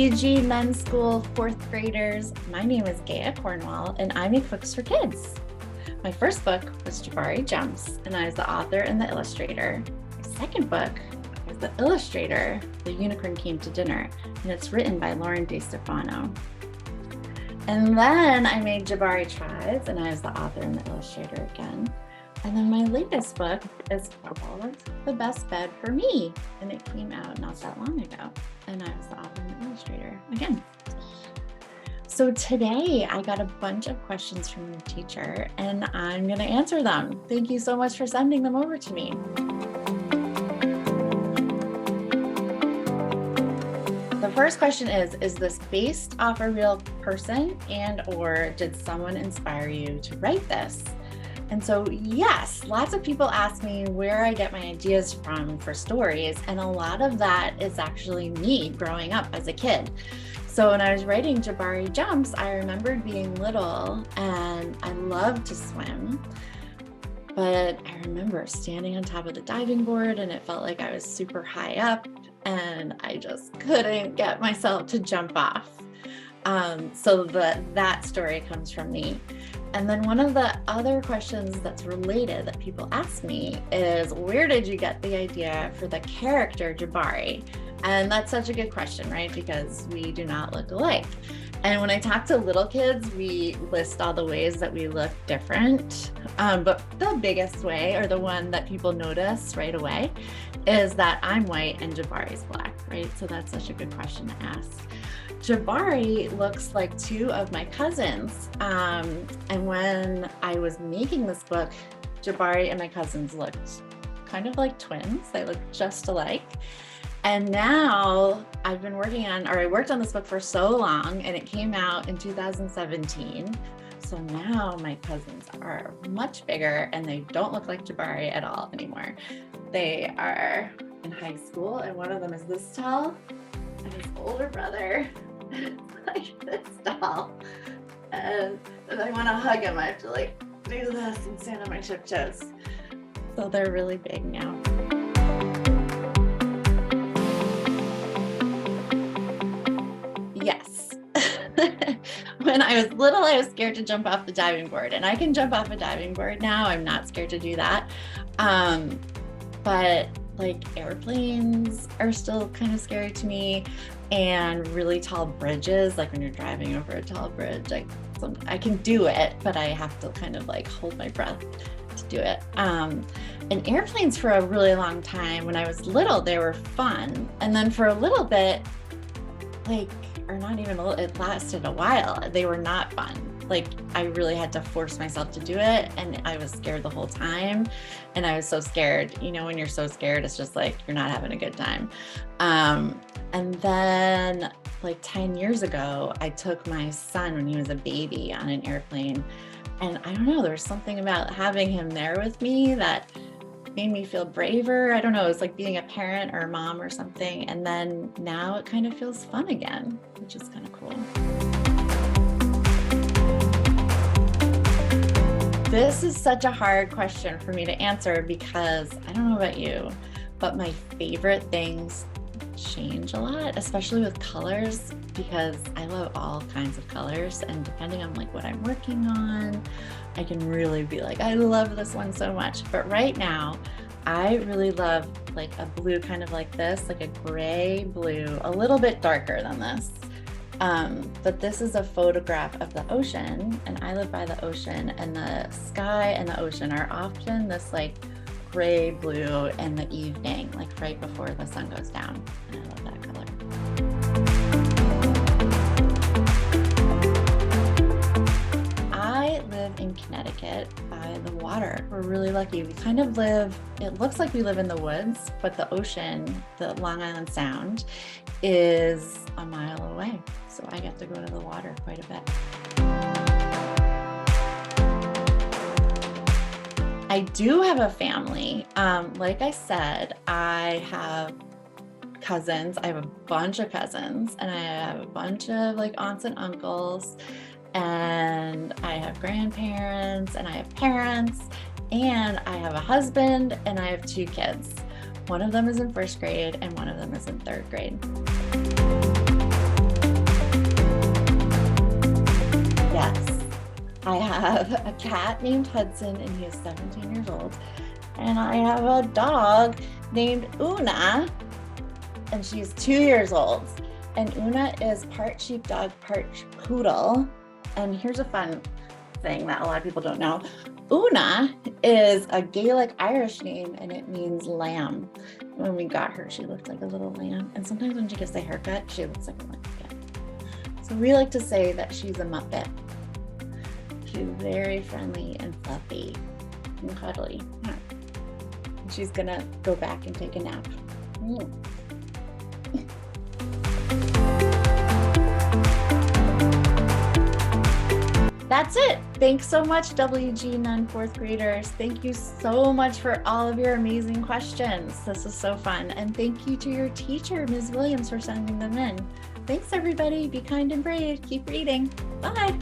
KG Men's School fourth graders. My name is Gaia Cornwall, and I make books for kids. My first book was Jabari Jumps, and I was the author and the illustrator. My second book was the illustrator, The Unicorn Came to Dinner, and it's written by Lauren DeStefano. And then I made Jabari Tries, and I was the author and the illustrator again. And then my latest book is called The Best Bed for Me, and it came out not that long ago, and I was the author and the illustrator again. So today I got a bunch of questions from your teacher, and I'm going to answer them. Thank you so much for sending them over to me. The first question is this based off a real person, and or did someone inspire you to write this? And so, yes, lots of people ask me where I get my ideas from for stories, and a lot of that is actually me growing up as a kid. So when I was writing Jabari Jumps, I remembered being little and I loved to swim, but I remember standing on top of the diving board and it felt like I was super high up and I just couldn't get myself to jump off. So that story comes from me. And then one of the other questions that's related that people ask me is, where did you get the idea for the character Jabari? And that's such a good question, right? Because we do not look alike. And when I talk to little kids, we list all the ways that we look different. But the biggest way, or the one that people notice right away, is that I'm white and Jabari's black, right? So that's such a good question to ask. Jabari looks like two of my cousins. And when I was making this book, Jabari and my cousins looked kind of like twins. They look just alike. And now I worked on this book for so long, and it came out in 2017. So now my cousins are much bigger and they don't look like Jabari at all anymore. They are in high school, and one of them is this tall, and his older brother is like this tall. And if I want to hug him, I have to like do this and stand on my tiptoes. So they're really big now. Yes. When I was little, I was scared to jump off the diving board, and I can jump off a diving board now. I'm not scared to do that. But like airplanes are still kind of scary to me, and really tall bridges, like when you're driving over a tall bridge, I can do it, but I have to kind of like hold my breath to do it. And airplanes for a really long time, when I was little, they were fun. And then for a little bit, it lasted a while, they were not fun. Like I really had to force myself to do it, and I was scared the whole time. And I was so scared, when you're so scared, it's just like, you're not having a good time. And then like 10 years ago, I took my son when he was a baby on an airplane. And I don't know, there's something about having him there with me that made me feel braver. I don't know, it's like being a parent or a mom or something. And then now it kind of feels fun again, which is kind of cool. This is such a hard question for me to answer because I don't know about you, but my favorite things change a lot, especially with colors, because I love all kinds of colors, and depending on like what I'm working on, I can really be like, I love this one so much. But right now, I really love like a blue kind of like this, like a gray blue, a little bit darker than this. But this is a photograph of the ocean, and I live by the ocean, and the sky and the ocean are often this like gray blue in the evening, like right before the sun goes down. And I love that color. I live in Connecticut by the water. We're really lucky. We kind of it looks like we live in the woods, but the ocean, the Long Island Sound, is a mile away. So I get to go to the water quite a bit. I do have a family. Like I said, I have cousins. I have a bunch of cousins, and I have a bunch of like aunts and uncles, and I have grandparents, and I have parents, and I have a husband, and I have 2 kids. One of them is in 1st grade and one of them is in 3rd grade. I have a cat named Hudson, and he is 17 years old. And I have a dog named Una, and she's 2 years old. And Una is part sheepdog, part poodle. And here's a fun thing that a lot of people don't know. Una is a Gaelic Irish name, and it means lamb. When we got her, she looked like a little lamb. And sometimes when she gets a haircut, she looks like a lamb again. So we like to say that she's a Muppet. She's very friendly and fluffy and cuddly. She's gonna go back and take a nap. That's it. Thanks so much, WG Nun fourth graders. Thank you so much for all of your amazing questions. This was so fun. And thank you to your teacher, Ms. Williams, for sending them in. Thanks, everybody. Be kind and brave. Keep reading. Bye.